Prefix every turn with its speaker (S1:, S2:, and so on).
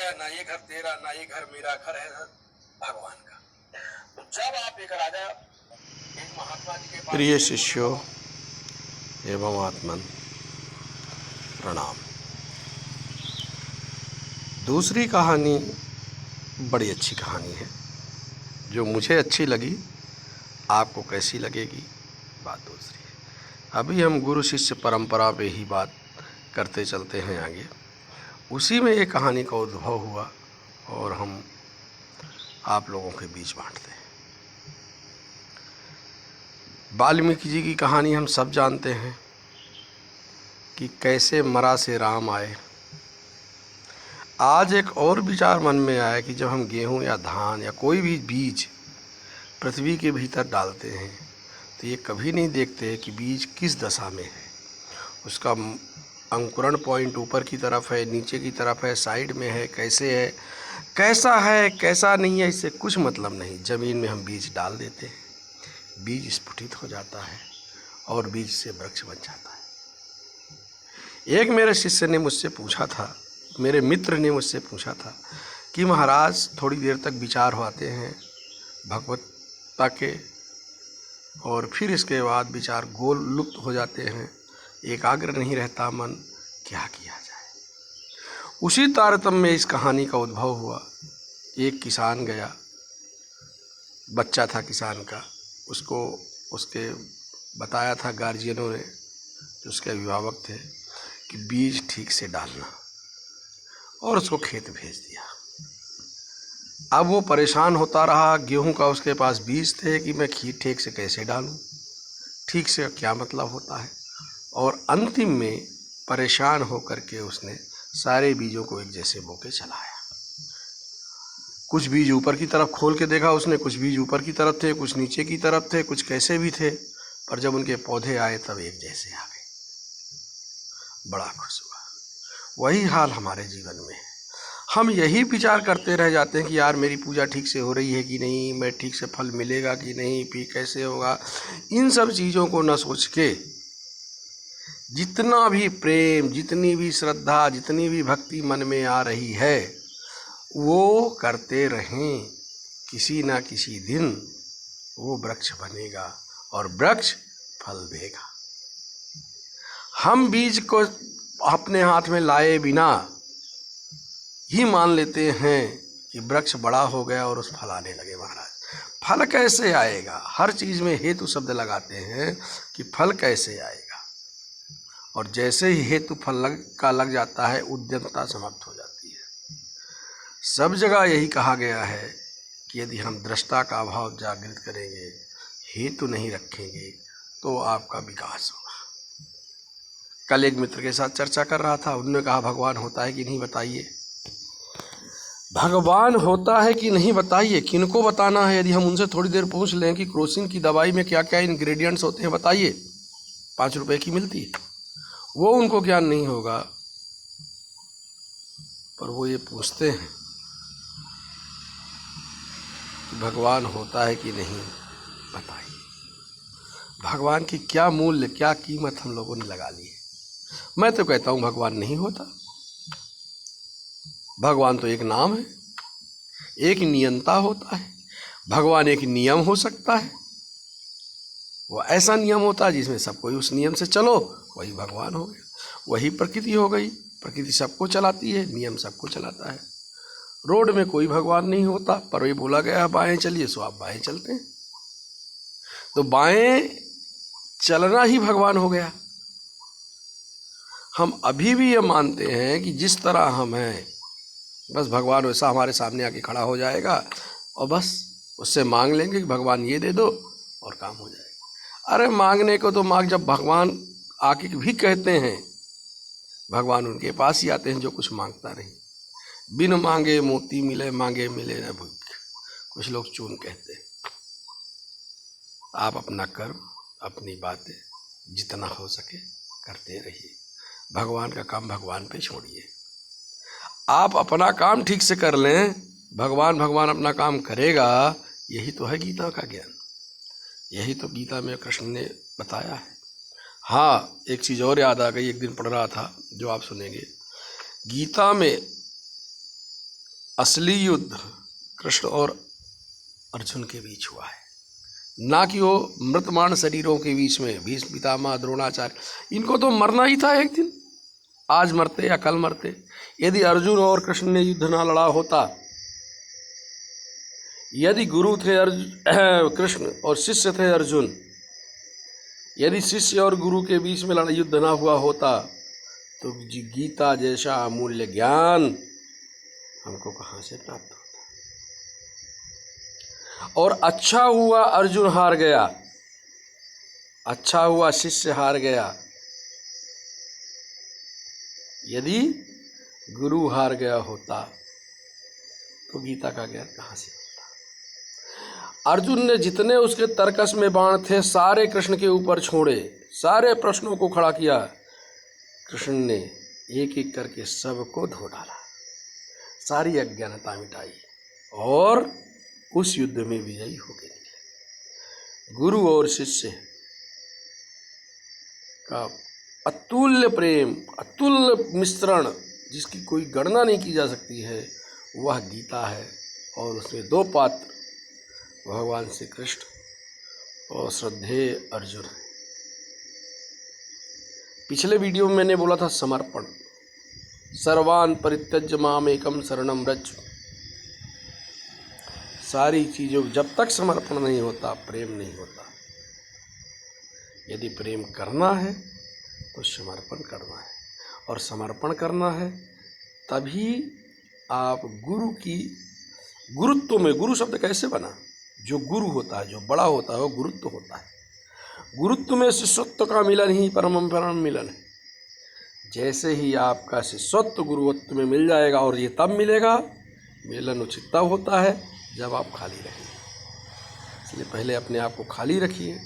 S1: गया, ना ये घर तेरा ना ये घर मेरा, घर है भगवान का। तो जब आप एक राजा एक महात्मा जी के पास,
S2: प्रिय शिष्यों एवं आत्मन प्रणाम। दूसरी कहानी बड़ी अच्छी कहानी है, जो मुझे अच्छी लगी, आपको कैसी लगेगी बात दूसरी है। अभी हम गुरु शिष्य परंपरा पे ही बात करते चलते हैं आगे। उसी में एक कहानी का उद्भव हुआ और हम आप लोगों के बीच बांटते हैं। वाल्मीकि जी की कहानी हम सब जानते हैं कि कैसे मरा से राम आए। आज एक और विचार मन में आया कि जब हम गेहूं या धान या कोई भी बीज पृथ्वी के भीतर डालते हैं तो ये कभी नहीं देखते कि बीज किस दशा में है। उसका अंकुरण पॉइंट ऊपर की तरफ है, नीचे की तरफ है, साइड में है, कैसे है, कैसा है, कैसा नहीं है, इससे कुछ मतलब नहीं। ज़मीन में हम बीज डाल देते हैं, बीज स्फुटित हो जाता है और बीज से वृक्ष बन जाता है। एक मेरे शिष्य ने मुझसे पूछा था, मेरे मित्र ने मुझसे पूछा था कि महाराज थोड़ी देर तक विचार होते हैं भगवत्ता के और फिर इसके बाद विचार गोल लुप्त हो जाते हैं, एकाग्र नहीं रहता मन, क्या किया जाए। उसी तारतम्य में इस कहानी का उद्भव हुआ। एक किसान गया, बच्चा था किसान का, उसको उसके बताया था गार्जियनों ने, जो उसके अभिभावक थे, कि बीज ठीक से डालना, और उसको खेत भेज दिया। अब वो परेशान होता रहा। गेहूं का उसके पास बीज थे कि मैं ठीक से कैसे डालूं, ठीक से क्या मतलब होता है, और अंतिम में परेशान होकर के उसने सारे बीजों को एक जैसे बो के चलाया। कुछ बीज ऊपर की तरफ खोल के देखा उसने, कुछ बीज ऊपर की तरफ थे, कुछ नीचे की तरफ थे, कुछ कैसे भी थे, पर जब उनके पौधे आए तब एक जैसे आ गए। बड़ा खुश हुआ। वही हाल हमारे जीवन में है। हम यही विचार करते रह जाते हैं कि यार मेरी पूजा ठीक से हो रही है कि नहीं, मैं ठीक से फल मिलेगा कि नहीं, फिर कैसे होगा। इन सब चीज़ों को न सोच के जितना भी प्रेम, जितनी भी श्रद्धा, जितनी भी भक्ति मन में आ रही है वो करते रहें। किसी ना किसी दिन वो वृक्ष बनेगा और वृक्ष फल देगा। हम बीज को अपने हाथ में लाए बिना ही मान लेते हैं कि वृक्ष बड़ा हो गया और उस फल आने लगे। महाराज फल कैसे आएगा? हर चीज़ में हेतु शब्द लगाते हैं कि फल कैसे आएगा, और जैसे ही हेतु फल लग जाता है उद्यमता समाप्त हो जाती है। सब जगह यही कहा गया है कि यदि हम दृष्टा का भाव जागृत करेंगे, हेतु नहीं रखेंगे, तो आपका विकास होगा। कल एक मित्र के साथ चर्चा कर रहा था, उन्होंने कहा भगवान होता है कि नहीं बताइए। भगवान होता है कि नहीं बताइए, किनको बताना है? यदि हम उनसे थोड़ी देर पूछ लें कि क्रोसिन की दवाई में क्या क्या इंग्रेडिएंट्स होते हैं बताइए, 5 रुपए की मिलती है, वो उनको ज्ञान नहीं होगा। पर वो ये पूछते हैं कि भगवान होता है कि नहीं बताइए। भगवान की क्या मूल्य, क्या कीमत हम लोगों ने लगा ली है। मैं तो कहता हूँ भगवान नहीं होता। भगवान तो एक नाम है, एक नियंता होता है। भगवान एक नियम हो सकता है, वो ऐसा नियम होता है जिसमें सब कोई उस नियम से चलो, वही भगवान हो गया। वही प्रकृति हो गई, प्रकृति सबको चलाती है, नियम सबको चलाता है। रोड में कोई भगवान नहीं होता, पर वही बोला गया बाएं चलिए सो आप बाएं चलते हैं, तो बाएं चलना ही भगवान हो गया। हम अभी भी ये मानते हैं कि जिस तरह हम हैं बस भगवान वैसा हमारे सामने आके खड़ा हो जाएगा और बस उससे मांग लेंगे कि भगवान ये दे दो और काम हो जाएगा। अरे मांगने को तो मांग, जब भगवान आके भी कहते हैं, भगवान उनके पास ही आते हैं जो कुछ मांगता नहीं। बिन मांगे मोती मिले, मांगे मिले न भूख, कुछ लोग चून कहते हैं। आप अपना कर्म, अपनी बातें जितना हो सके करते रहिए। भगवान का काम भगवान पे छोड़िए। आप अपना काम ठीक से कर लें, भगवान अपना काम करेगा। यही तो है गीता का ज्ञान, यही तो गीता में कृष्ण ने बताया है। हाँ, एक चीज़ और याद आ गई, एक दिन पढ़ रहा था जो आप सुनेंगे। गीता में असली युद्ध कृष्ण और अर्जुन के बीच हुआ है, ना कि वो मृतमान शरीरों के बीच में भीष्म पितामह द्रोणाचार्य। इनको तो मरना ही था एक दिन, आज मरते या कल मरते। यदि अर्जुन और कृष्ण ने युद्ध ना लड़ा होता, यदि गुरु थे कृष्ण और शिष्य थे अर्जुन, यदि शिष्य और गुरु के बीच में लड़ाई युद्ध ना हुआ होता, तो गीता जैसा अमूल्य ज्ञान हमको कहाँ से प्राप्त होता। और अच्छा हुआ अर्जुन हार गया, अच्छा हुआ शिष्य हार गया। यदि गुरु हार गया होता तो गीता का ज्ञान कहाँ से होता। अर्जुन ने जितने उसके तर्कस में बाण थे सारे कृष्ण के ऊपर छोड़े, सारे प्रश्नों को खड़ा किया। कृष्ण ने एक एक करके सबको धो डाला, सारी अज्ञानता मिटाई और उस युद्ध में विजयी होकर निकले। गुरु और शिष्य का अतुल्य प्रेम, अतुल्य मिश्रण, जिसकी कोई गणना नहीं की जा सकती है, वह गीता है। और उसमें दो पात्र भगवान श्री कृष्ण और श्रद्धेय अर्जुन है। पिछले वीडियो में मैंने बोला था समर्पण, सर्वान परित्यज्य माम एकम शरणम व्रज। सारी चीज़ों, जब तक समर्पण नहीं होता प्रेम नहीं होता। यदि प्रेम करना है तो समर्पण करना है, और समर्पण करना है तभी आप गुरु की गुरुत्व में, गुरु शब्द कैसे बना, जो गुरु होता है, जो बड़ा होता है, वो गुरुत्व होता है। गुरुत्व में शिष्यत्व का मिलन ही परम परम मिलन है। जैसे ही आपका शिष्यत्व गुरुत्व में मिल जाएगा, और ये तब मिलेगा, मिलन उचित तब होता है जब आप खाली रहेंगे। इसलिए पहले अपने आप को खाली रखिए,